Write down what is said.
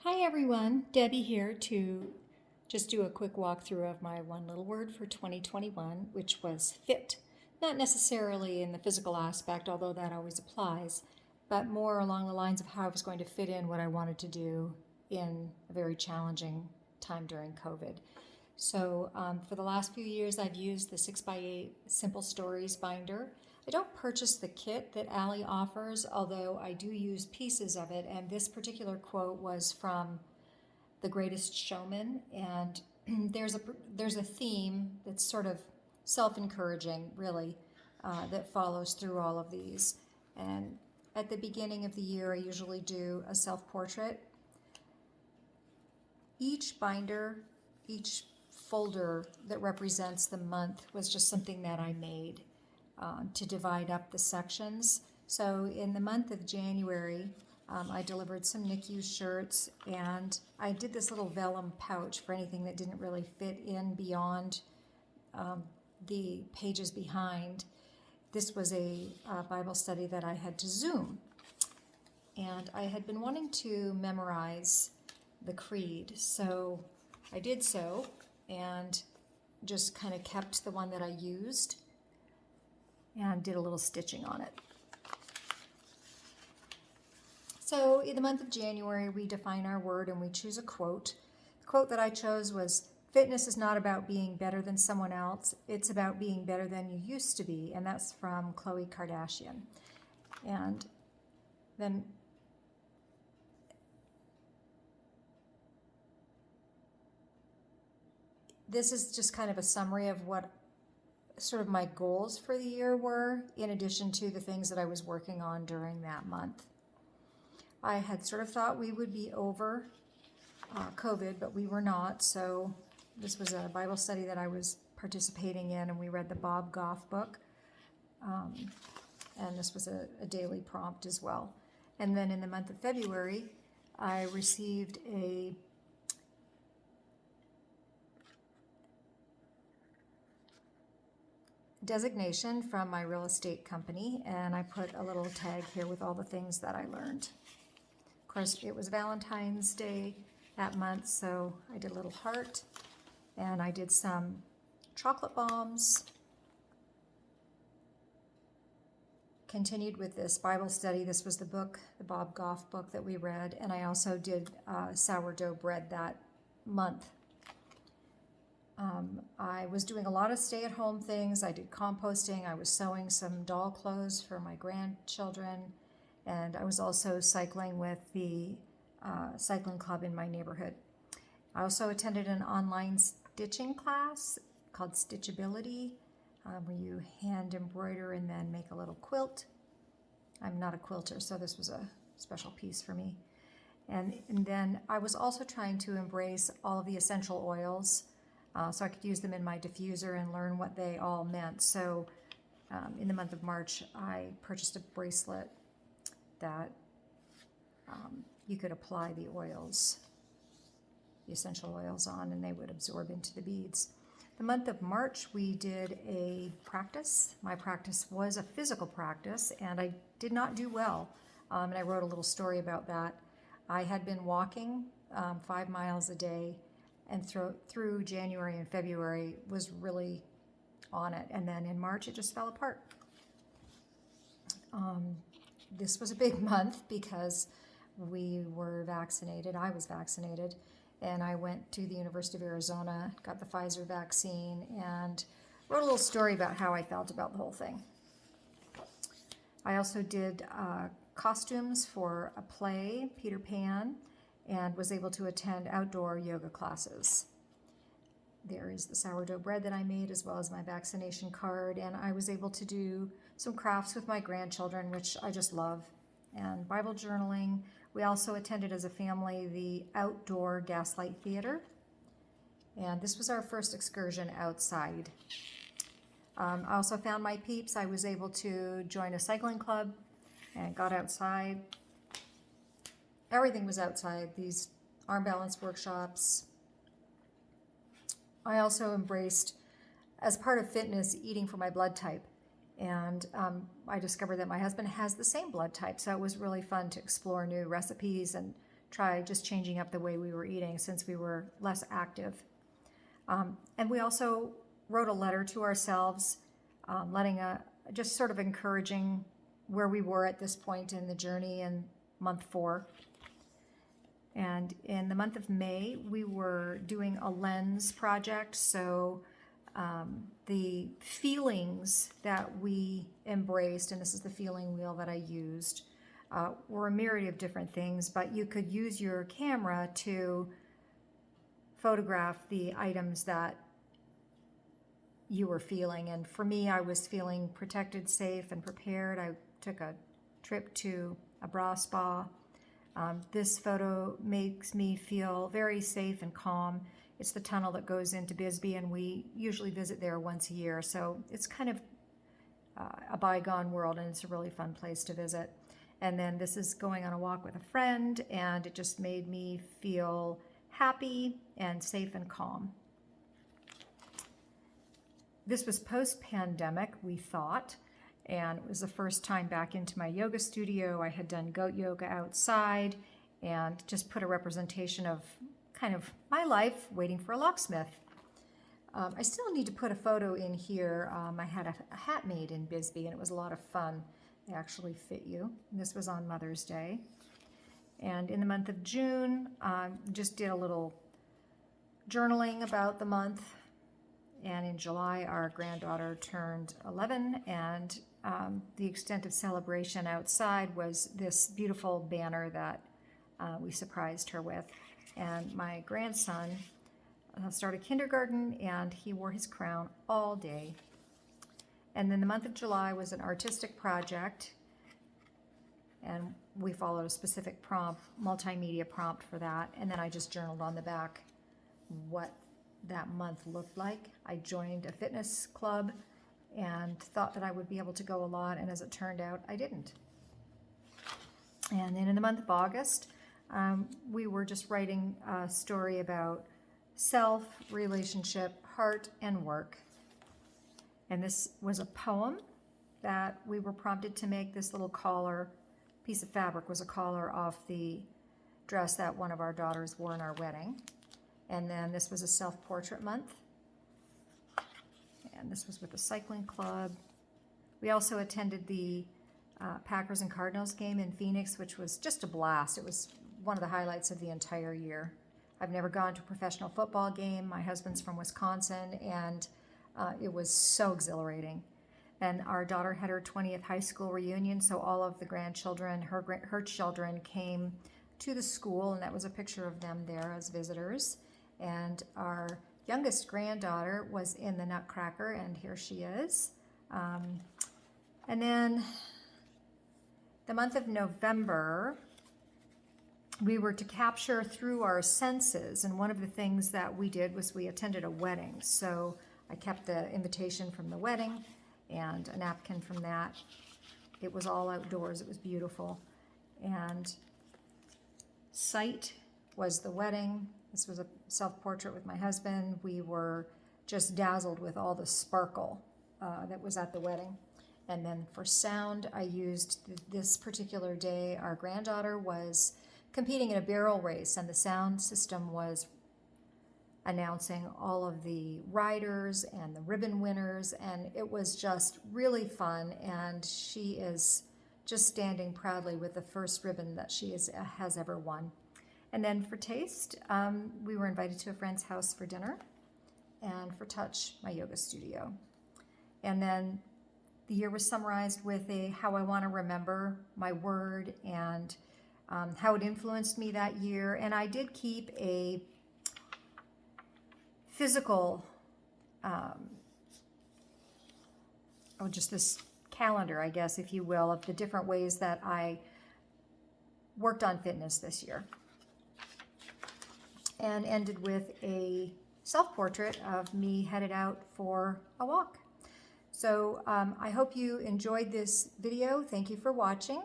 Hi everyone, Debbie here to just do a quick walkthrough of my one little word for 2021, which was fit. Not necessarily in the physical aspect, although that always applies, but more along the lines of how I was going to fit in what I wanted to do in a very challenging time during COVID. So for the last few years, I've used the 6x8 Simple Stories binder. I don't purchase the kit that Allie offers, although I do use pieces of it. And this particular quote was from The Greatest Showman, and there's a theme that's sort of self-encouraging, really, that follows through all of these. And at the beginning of the year, I usually do a self-portrait. Each binder, each folder that represents the month was just something that I made to divide up the sections. So in the month of January, I delivered some NICU shirts, and I did this little vellum pouch for anything that didn't really fit in beyond the pages behind. This was a Bible study that I had to Zoom, and I had been wanting to memorize the creed, so I did so and just kind of kept the one that I used and did a little stitching on it. So in the month of January, we define our word and we choose a quote. The quote that I chose was, "Fitness is not about being better than someone else, it's about being better than you used to be," and that's from Khloe Kardashian. And then this is just kind of a summary of what sort of my goals for the year were, in addition to the things that I was working on during that month. I had sort of thought we would be over COVID, but we were not. So this was a Bible study that I was participating in, and we read the Bob Goff book. And this was a daily prompt as well. And then in the month of February, I received a designation from my real estate company, and I put a little tag here with all the things that I learned. Of course, it was Valentine's Day that month, so I did a little heart, and I did some chocolate bombs. Continued with this Bible study. This was the book, the Bob Goff book that we read, and I also did sourdough bread that month. I was doing a lot of stay-at-home things. I did composting. I was sewing some doll clothes for my grandchildren, and I was also cycling with the cycling club in my neighborhood. I also attended an online stitching class called Stitchability, where you hand embroider and then make a little quilt. I'm not a quilter, so this was a special piece for me. And then I was also trying to embrace all of the essential oils, so I could use them in my diffuser and learn what they all meant. So in the month of March, I purchased a bracelet that you could apply the oils, the essential oils on, and they would absorb into the beads. The month of March, we did a practice. My practice was a physical practice, and I did not do well, and I wrote a little story about that. I had been walking 5 miles a day, and through January and February was really on it, and then in March it just fell apart. This was a big month because we were vaccinated. I was vaccinated, and I went to the University of Arizona, got the Pfizer vaccine, and wrote a little story about how I felt about the whole thing. I also did costumes for a play, Peter Pan, and was able to attend outdoor yoga classes. There is the sourdough bread that I made, as well as my vaccination card, and I was able to do some crafts with my grandchildren, which I just love, and Bible journaling. We also attended as a family the outdoor Gaslight Theater, and this was our first excursion outside. I also found my peeps. I was able to join a cycling club and got outside. Everything was outside, these arm balance workshops. I also embraced, as part of fitness, eating for my blood type. And I discovered that my husband has the same blood type, so it was really fun to explore new recipes and try just changing up the way we were eating since we were less active. And we also wrote a letter to ourselves, just sort of encouraging where we were at this point in the journey in month 4. And in the month of May, we were doing a lens project. So the feelings that we embraced, and this is the feeling wheel that I used, were a myriad of different things, but you could use your camera to photograph the items that you were feeling. And for me, I was feeling protected, safe, and prepared. I took a trip to a bra spa. This photo makes me feel very safe and calm. It's the tunnel that goes into Bisbee, and we usually visit there once a year. So it's kind of a bygone world, and it's a really fun place to visit. And then this is going on a walk with a friend, and it just made me feel happy and safe and calm. This was post-pandemic, we thought, and it was the first time back into my yoga studio. I had done goat yoga outside and just put a representation of kind of my life waiting for a locksmith. I still need to put a photo in here. I had a hat made in Bisbee, and it was a lot of fun. They actually fit you. And this was on Mother's Day. And in the month of June, just did a little journaling about the month. And in July, our granddaughter turned 11, and the extent of celebration outside was this beautiful banner that we surprised her with. And my grandson started kindergarten, and he wore his crown all day. And then the month of July was an artistic project, and we followed a specific prompt, multimedia prompt for that. And then I just journaled on the back what that month looked like. I joined a fitness club and thought that I would be able to go a lot, and as it turned out, I didn't. And then in the month of August, we were just writing a story about self, relationship, heart, and work. And this was a poem that we were prompted to make. This little collar, piece of fabric, was a collar off the dress that one of our daughters wore in our wedding. And then this was a self-portrait month. And this was with the cycling club. We also attended the Packers and Cardinals game in Phoenix, which was just a blast. It was one of the highlights of the entire year. I've never gone to a professional football game. My husband's from Wisconsin, and it was so exhilarating. And our daughter had her 20th high school reunion, so all of the grandchildren, her children, came to the school, and that was a picture of them there as visitors. And our youngest granddaughter was in the Nutcracker, and here she is. And then the month of November, we were to capture through our senses, and one of the things that we did was we attended a wedding. So I kept the invitation from the wedding and a napkin from that. It was all outdoors. It was beautiful. And sight was the wedding. This was a self-portrait with my husband. We were just dazzled with all the sparkle that was at the wedding. And then for sound, I used this particular day, our granddaughter was competing in a barrel race, and the sound system was announcing all of the riders and the ribbon winners, and it was just really fun. And she is just standing proudly with the first ribbon that she has ever won. And then for taste, we were invited to a friend's house for dinner, and for touch, my yoga studio. And then the year was summarized with how I want to remember my word and how it influenced me that year. And I did keep a physical, just this calendar, I guess, if you will, of the different ways that I worked on fitness this year. And ended with a self-portrait of me headed out for a walk. So I hope you enjoyed this video. Thank you for watching.